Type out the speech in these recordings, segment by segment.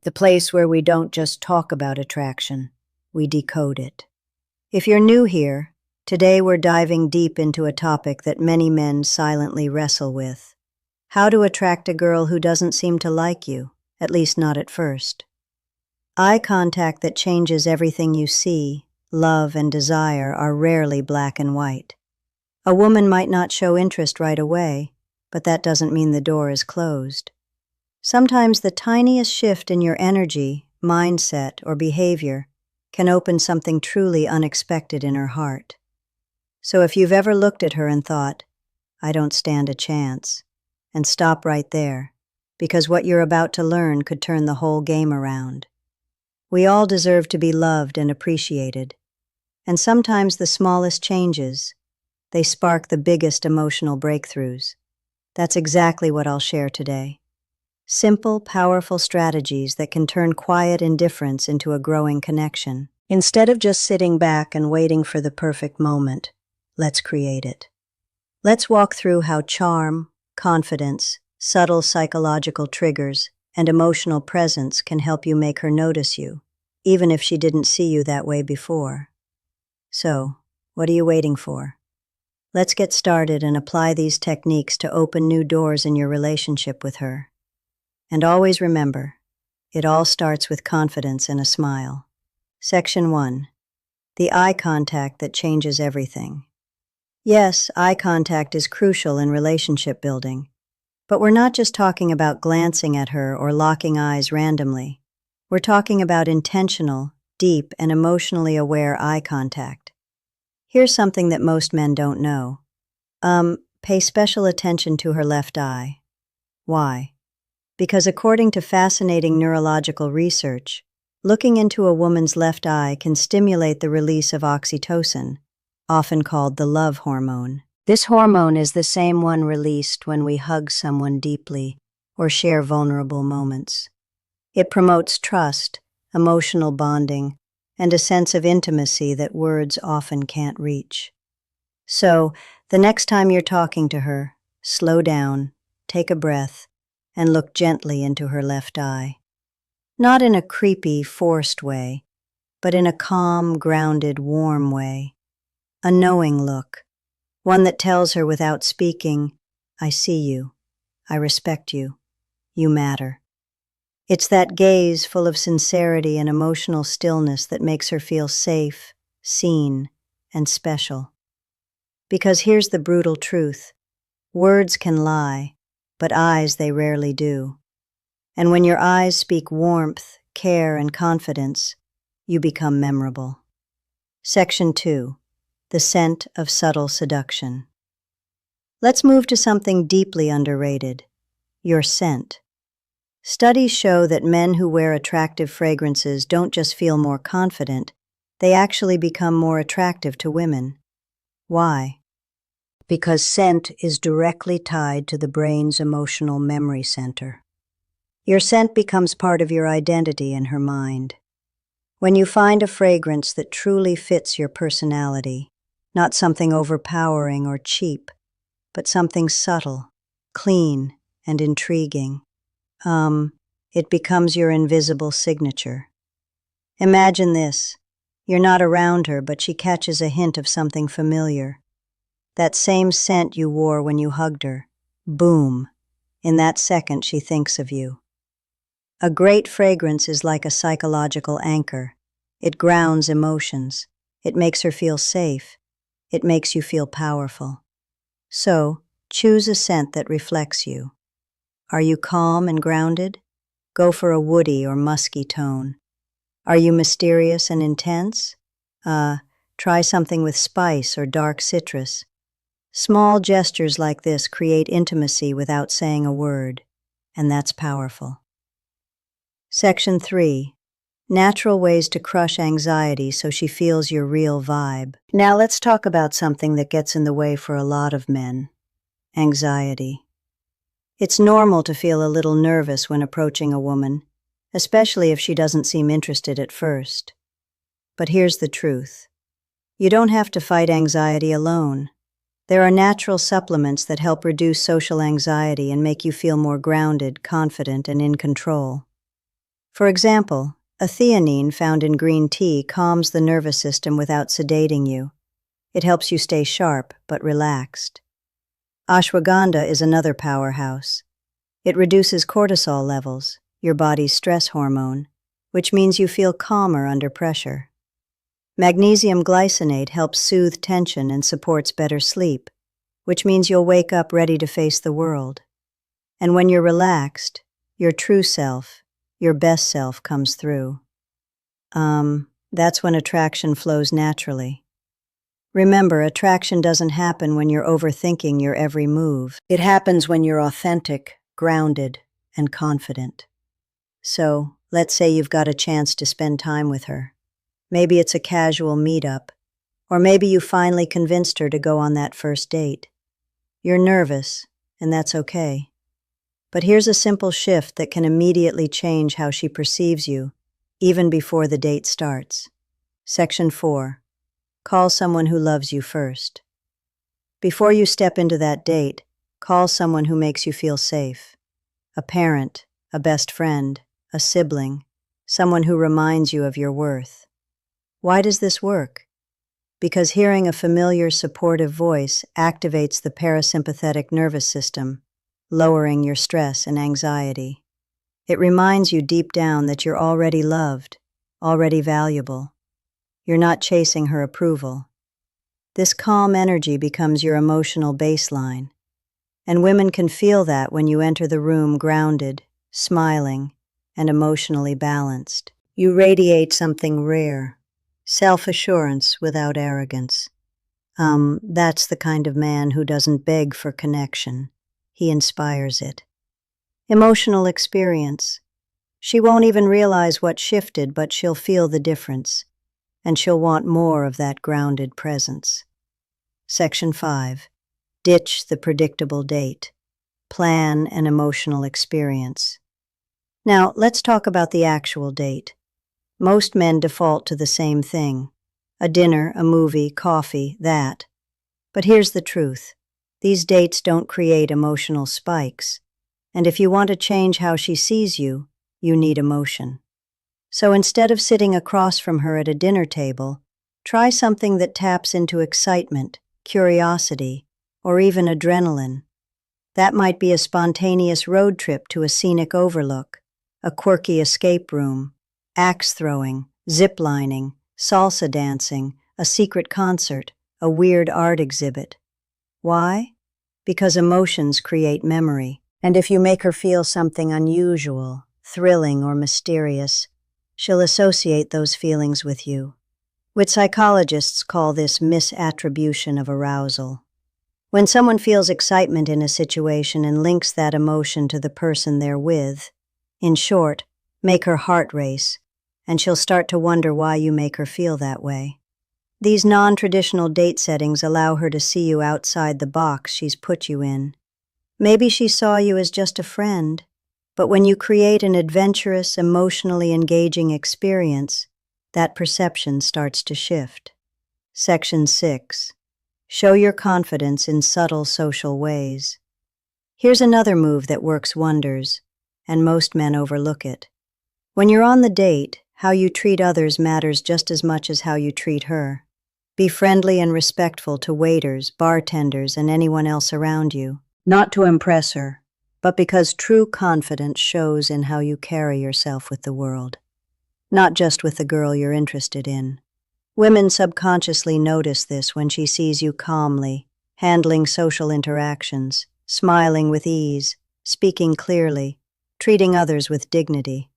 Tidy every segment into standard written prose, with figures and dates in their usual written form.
the place where we don't just talk about attraction, we decode it. If you're new here, today we're diving deep into a topic that many men silently wrestle with: how to attract a girl who doesn't seem to like you, at least not at first. Eye contact that changes everything you see, love, and desire are rarely black and white. A woman might not show interest right away, but that doesn't mean the door is closed. Sometimes the tiniest shift in your energy, mindset, or behavior can open something truly unexpected in her heart. So if you've ever looked at her and thought, "I don't stand a chance," and stop right there, because what you're about to learn could turn the whole game around. We all deserve to be loved and appreciated, and sometimes the smallest changes, they spark the biggest emotional breakthroughs. That's exactly what I'll share today. Simple, powerful strategies that can turn quiet indifference into a growing connection. Instead of just sitting back and waiting for the perfect moment, let's create it. Let's walk through how charm, confidence, subtle psychological triggers, and emotional presence can help you make her notice you, even if she didn't see you that way before. So, what are you waiting for? Let's get started and apply these techniques to open new doors in your relationship with her. And always remember, it all starts with confidence and a smile. Section 1. The eye contact that changes everything. Yes, eye contact is crucial in relationship building, but we're not just talking about glancing at her or locking eyes randomly. We're talking about intentional, deep, and emotionally aware eye contact. Here's something that most men don't know. Pay special attention to her left eye. Why? Because according to fascinating neurological research, looking into a woman's left eye can stimulate the release of oxytocin, often called the love hormone. This hormone is the same one released when we hug someone deeply or share vulnerable moments. It promotes trust, emotional bonding, and a sense of intimacy that words often can't reach. So, the next time you're talking to her, slow down, take a breath, and look gently into her left eye. Not in a creepy, forced way, but in a calm, grounded, warm way. A knowing look, one that tells her without speaking, "I see you, I respect you, you matter." It's that gaze full of sincerity and emotional stillness that makes her feel safe, seen, and special. Because here's the brutal truth: words can lie, but eyes they rarely do. And when your eyes speak warmth, care, and confidence, you become memorable. Section 2. The scent of subtle seduction. Let's move to something deeply underrated: your scent. Studies show that men who wear attractive fragrances don't just feel more confident, they actually become more attractive to women. Why? Because scent is directly tied to the brain's emotional memory center. Your scent becomes part of your identity in her mind. When you find a fragrance that truly fits your personality, not something overpowering or cheap, but something subtle, clean, and intriguing, it becomes your invisible signature. Imagine this: you're not around her, but she catches a hint of something familiar. That same scent you wore when you hugged her. Boom! In that second, she thinks of you. A great fragrance is like a psychological anchor. It grounds emotions. It makes her feel safe. It makes you feel powerful. So, choose a scent that reflects you. Are you calm and grounded? Go for a woody or musky tone. Are you mysterious and intense? Try something with spice or dark citrus. Small gestures like this create intimacy without saying a word, and that's powerful. Section 3. Natural ways to crush anxiety so she feels your real vibe. Now let's talk about something that gets in the way for a lot of men: anxiety. It's normal to feel a little nervous when approaching a woman, especially if she doesn't seem interested at first. But here's the truth: you don't have to fight anxiety alone. There are natural supplements that help reduce social anxiety and make you feel more grounded, confident, and in control. For example, a theanine found in green tea calms the nervous system without sedating you. It helps you stay sharp but relaxed. Ashwagandha is another powerhouse. It reduces cortisol levels, your body's stress hormone, which means you feel calmer under pressure. Magnesium glycinate helps soothe tension and supports better sleep, which means you'll wake up ready to face the world. And when you're relaxed, your true self, your best self comes through. That's when attraction flows naturally. Remember, attraction doesn't happen when you're overthinking your every move. It happens when you're authentic, grounded, and confident. So, let's say you've got a chance to spend time with her. Maybe it's a casual meetup, or maybe you finally convinced her to go on that first date. You're nervous, and that's okay. But here's a simple shift that can immediately change how she perceives you, even before the date starts. Section 4. Call someone who loves you first. Before you step into that date, call someone who makes you feel safe. A parent, a best friend, a sibling, someone who reminds you of your worth. Why does this work? Because hearing a familiar, supportive voice activates the parasympathetic nervous system, lowering your stress and anxiety. It reminds you deep down that you're already loved, already valuable. You're not chasing her approval. This calm energy becomes your emotional baseline, and women can feel that when you enter the room grounded, smiling, and emotionally balanced. You radiate something rare, self-assurance without arrogance. That's the kind of man who doesn't beg for connection. He inspires it. Emotional experience. She won't even realize what shifted, but she'll feel the difference, and she'll want more of that grounded presence. Section 5. Ditch the predictable date. Plan an emotional experience. Now, let's talk about the actual date. Most men default to the same thing. A dinner, a movie, coffee, that. But here's the truth. These dates don't create emotional spikes. And if you want to change how she sees you, you need emotion. So instead of sitting across from her at a dinner table, try something that taps into excitement, curiosity, or even adrenaline. That might be a spontaneous road trip to a scenic overlook, a quirky escape room, axe throwing, zip lining, salsa dancing, a secret concert, a weird art exhibit. Why? Because emotions create memory. And if you make her feel something unusual, thrilling, or mysterious, she'll associate those feelings with you. What psychologists call this misattribution of arousal. When someone feels excitement in a situation and links that emotion to the person they're with, in short, make her heart race, and she'll start to wonder why you make her feel that way. These non-traditional date settings allow her to see you outside the box she's put you in. Maybe she saw you as just a friend, but when you create an adventurous, emotionally engaging experience, that perception starts to shift. Section 6. Show your confidence in subtle social ways. Here's another move that works wonders, and most men overlook it. When you're on the date, how you treat others matters just as much as how you treat her. Be friendly and respectful to waiters, bartenders, and anyone else around you. Not to impress her, but because true confidence shows in how you carry yourself with the world, not just with the girl you're interested in. Women subconsciously notice this when she sees you calmly, handling social interactions, smiling with ease, speaking clearly, treating others with dignity.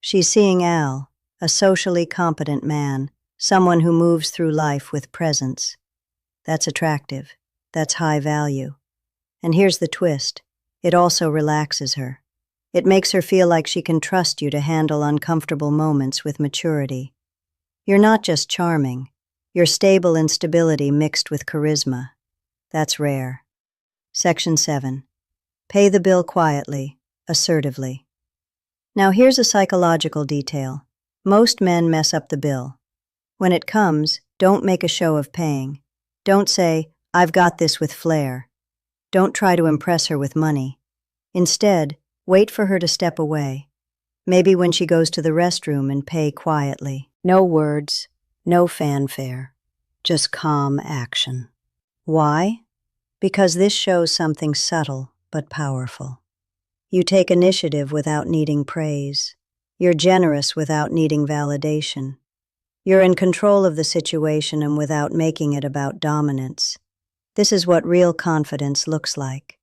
She's seeing Al, a socially competent man, someone who moves through life with presence. That's attractive. That's high value. And here's the twist. It also relaxes her. It makes her feel like she can trust you to handle uncomfortable moments with maturity. You're not just charming. You're stable in stability mixed with charisma. That's rare. Section 7. Pay the bill quietly, assertively. Now here's a psychological detail. Most men mess up the bill. When it comes, don't make a show of paying. Don't say, "I've got this" with flair. Don't try to impress her with money. Instead, wait for her to step away. Maybe when she goes to the restroom and pay quietly. No words, no fanfare, just calm action. Why? Because this shows something subtle but powerful. You take initiative without needing praise. You're generous without needing validation. You're in control of the situation and without making it about dominance. This is what real confidence looks like.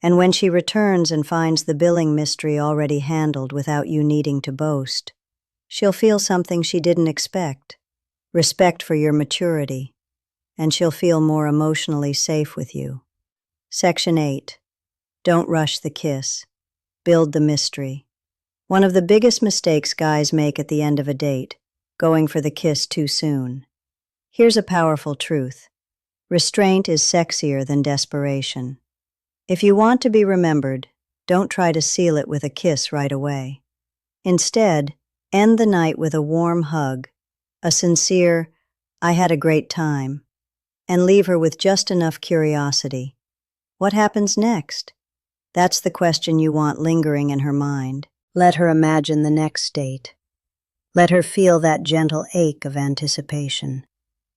And when she returns and finds the billing mystery already handled without you needing to boast, she'll feel something she didn't expect, respect for your maturity, and she'll feel more emotionally safe with you. Section 8. Don't rush the kiss. Build the mystery. One of the biggest mistakes guys make at the end of a date, going for the kiss too soon. Here's a powerful truth. Restraint is sexier than desperation. If you want to be remembered, don't try to seal it with a kiss right away. Instead, end the night with a warm hug, a sincere, "I had a great time," and leave her with just enough curiosity. What happens next? That's the question you want lingering in her mind. Let her imagine the next date. Let her feel that gentle ache of anticipation.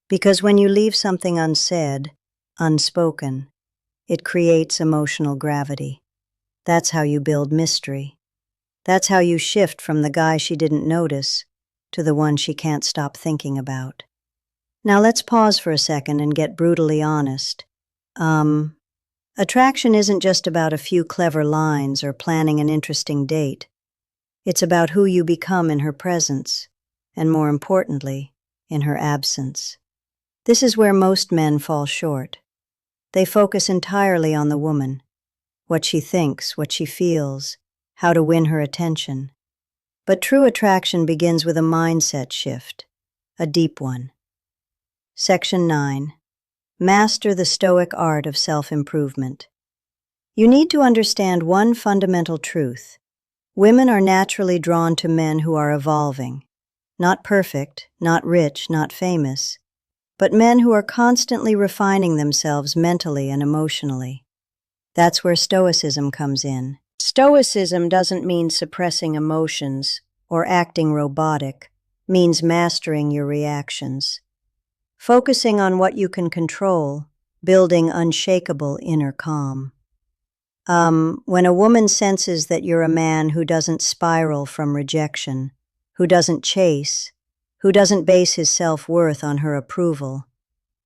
Because when you leave something unsaid, unspoken, it creates emotional gravity. That's how you build mystery. That's how you shift from the guy she didn't notice to the one she can't stop thinking about. Now let's pause for a second and get brutally honest. Attraction isn't just about a few clever lines or planning an interesting date. It's about who you become in her presence, and more importantly, in her absence. This is where most men fall short. They focus entirely on the woman, what she thinks, what she feels, how to win her attention. But true attraction begins with a mindset shift, a deep one. Section 9. Master the stoic art of self-improvement. You need to understand one fundamental truth. Women are naturally drawn to men who are evolving. Not perfect, not rich, not famous, but men who are constantly refining themselves mentally and emotionally. That's where stoicism comes in. Stoicism doesn't mean suppressing emotions or acting robotic, means mastering your reactions. Focusing on what you can control, building unshakable inner calm. When a woman senses that you're a man who doesn't spiral from rejection, who doesn't chase, who doesn't base his self-worth on her approval,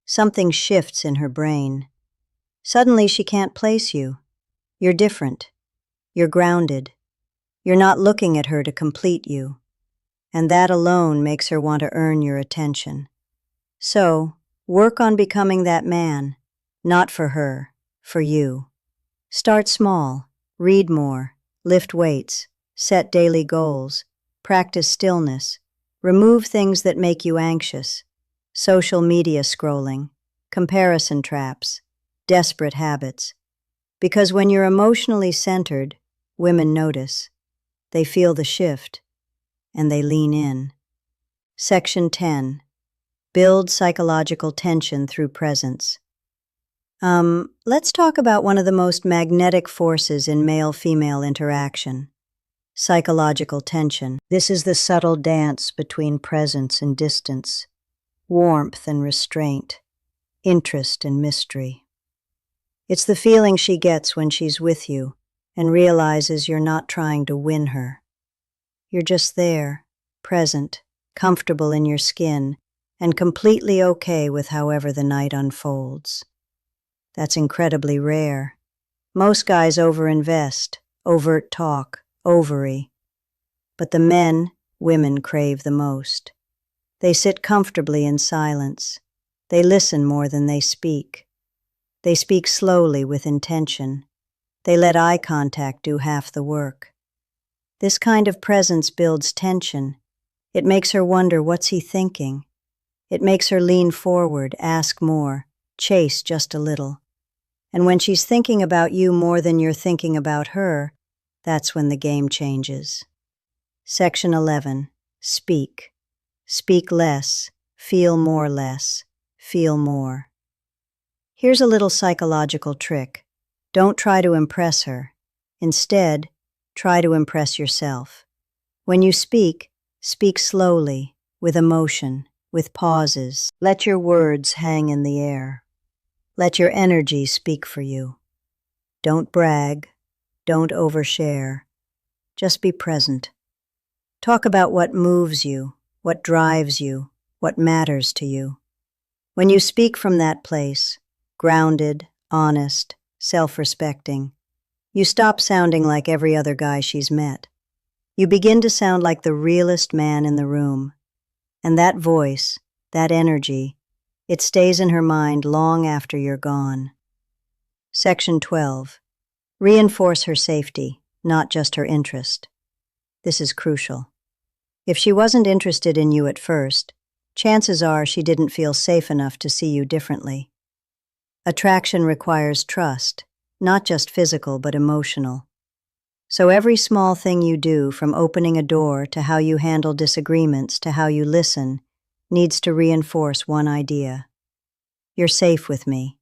something shifts in her brain. Suddenly she can't place you. You're different. You're grounded. You're not looking at her to complete you. And that alone makes her want to earn your attention. So, work on becoming that man, not for her, for you. Start small, read more, lift weights, set daily goals, practice stillness, remove things that make you anxious, social media scrolling, comparison traps, desperate habits. Because when you're emotionally centered, women notice. They feel the shift, and they lean in. Section 10. Build psychological tension through presence. Let's talk about one of the most magnetic forces in male-female interaction. Psychological tension. This is the subtle dance between presence and distance, warmth and restraint, interest and mystery. It's the feeling she gets when she's with you and realizes you're not trying to win her. You're just there, present, comfortable in your skin, and completely okay with however the night unfolds. That's incredibly rare. Most guys overinvest, overt talk, ovary. But the men, women crave the most. They sit comfortably in silence. They listen more than they speak. They speak slowly with intention. They let eye contact do half the work. This kind of presence builds tension. It makes her wonder, what's he thinking? It makes her lean forward, ask more, chase just a little. And when she's thinking about you more than you're thinking about her, that's when the game changes. Section 11. Speak. Speak less, feel more less, feel more. Here's a little psychological trick. Don't try to impress her. Instead, try to impress yourself. When you speak, speak slowly, with emotion, with pauses. Let your words hang in the air. Let your energy speak for you. Don't brag, don't overshare. Just be present. Talk about what moves you, what drives you, what matters to you. When you speak from that place, grounded, honest, self-respecting, you stop sounding like every other guy she's met. You begin to sound like the realest man in the room. And that voice, that energy, it stays in her mind long after you're gone. Section 12. Reinforce her safety, not just her interest. This is crucial. If she wasn't interested in you at first, chances are she didn't feel safe enough to see you differently. Attraction requires trust, not just physical but emotional. So every small thing you do, from opening a door to how you handle disagreements to how you listen, needs to reinforce one idea. You're safe with me.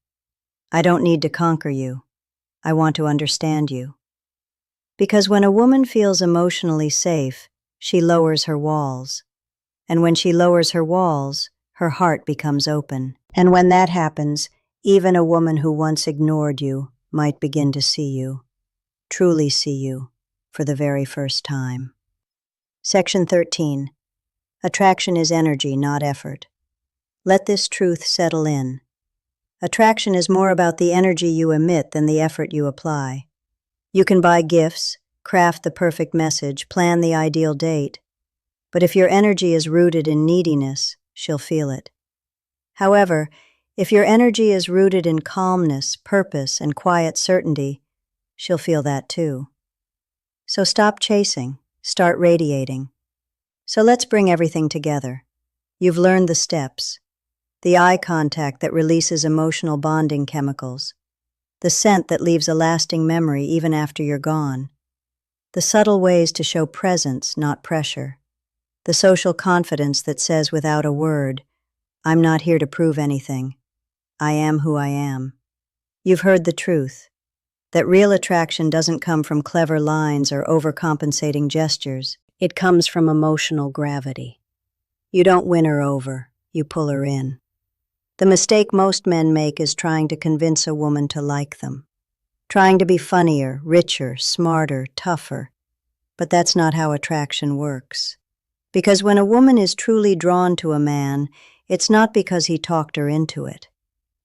I don't need to conquer you. I want to understand you. Because when a woman feels emotionally safe, she lowers her walls. And when she lowers her walls, her heart becomes open. And when that happens, even a woman who once ignored you might begin to see you, truly see you, for the very first time. Section 13. Attraction is energy, not effort. Let this truth settle in. Attraction is more about the energy you emit than the effort you apply. You can buy gifts, craft the perfect message, plan the ideal date. But if your energy is rooted in neediness, she'll feel it. However, if your energy is rooted in calmness, purpose, and quiet certainty, she'll feel that too. So stop chasing, start radiating. So let's bring everything together. You've learned the steps. The eye contact that releases emotional bonding chemicals. The scent that leaves a lasting memory even after you're gone. The subtle ways to show presence, not pressure. The social confidence that says without a word, I'm not here to prove anything. I am who I am. You've heard the truth, that real attraction doesn't come from clever lines or overcompensating gestures. It comes from emotional gravity. You don't win her over, you pull her in. The mistake most men make is trying to convince a woman to like them. Trying to be funnier, richer, smarter, tougher. But that's not how attraction works. Because when a woman is truly drawn to a man, it's not because he talked her into it.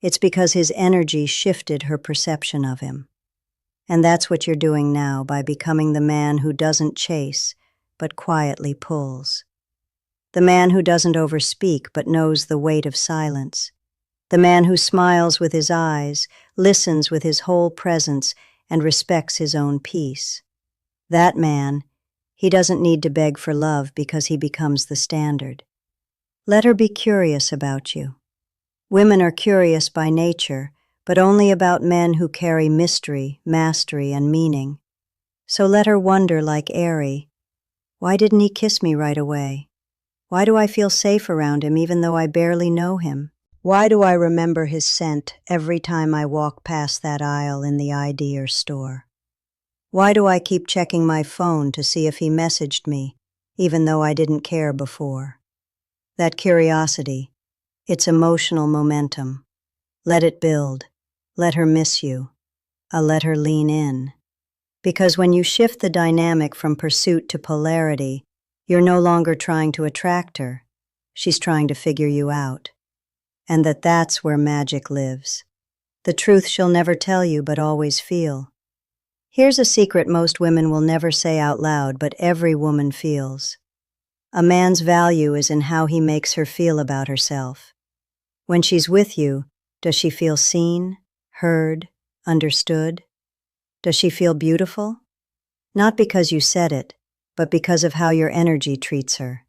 It's because his energy shifted her perception of him. And that's what you're doing now by becoming the man who doesn't chase, but quietly pulls. The man who doesn't overspeak, but knows the weight of silence. The man who smiles with his eyes, listens with his whole presence, and respects his own peace. That man, he doesn't need to beg for love because he becomes the standard. Let her be curious about you. Women are curious by nature, but only about men who carry mystery, mastery, and meaning. So let her wonder like Airy, why didn't he kiss me right away? Why do I feel safe around him even though I barely know him? Why do I remember his scent every time I walk past that aisle in the idea store? Why do I keep checking my phone to see if he messaged me, even though I didn't care before? That curiosity, it's emotional momentum. Let it build. Let her miss you. Let her lean in. Because when you shift the dynamic from pursuit to polarity, you're no longer trying to attract her. She's trying to figure you out. And that's where magic lives. The truth she'll never tell you but always feel. Here's a secret most women will never say out loud, but every woman feels. A man's value is in how he makes her feel about herself. When she's with you, does she feel seen, heard, understood? Does she feel beautiful? Not because you said it, but because of how your energy treats her.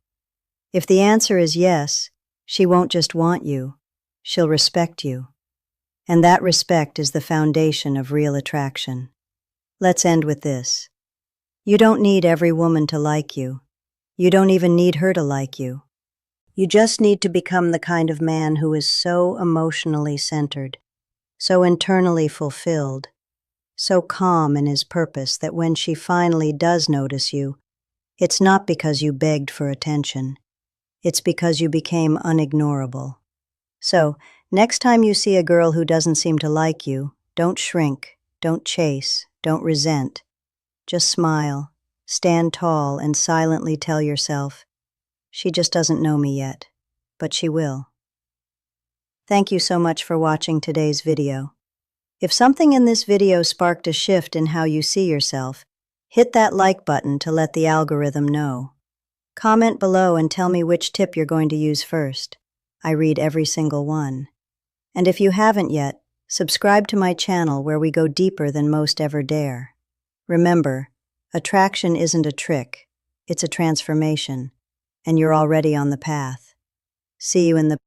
If the answer is yes, she won't just want you, she'll respect you. And that respect is the foundation of real attraction. Let's end with this. You don't need every woman to like you. You don't even need her to like you. You just need to become the kind of man who is so emotionally centered, so internally fulfilled, so calm in his purpose that when she finally does notice you, It's not because you begged for attention. It's because you became unignorable. So, next time you see a girl who doesn't seem to like you, don't shrink, don't chase, don't resent. Just smile, stand tall, and silently tell yourself, she just doesn't know me yet, but she will. Thank you so much for watching today's video. If something in this video sparked a shift in how you see yourself, hit that like button to let the algorithm know. Comment below and tell me which tip you're going to use first. I read every single one. And if you haven't yet, subscribe to my channel where we go deeper than most ever dare. Remember, attraction isn't a trick, it's a transformation, and you're already on the path. See you in the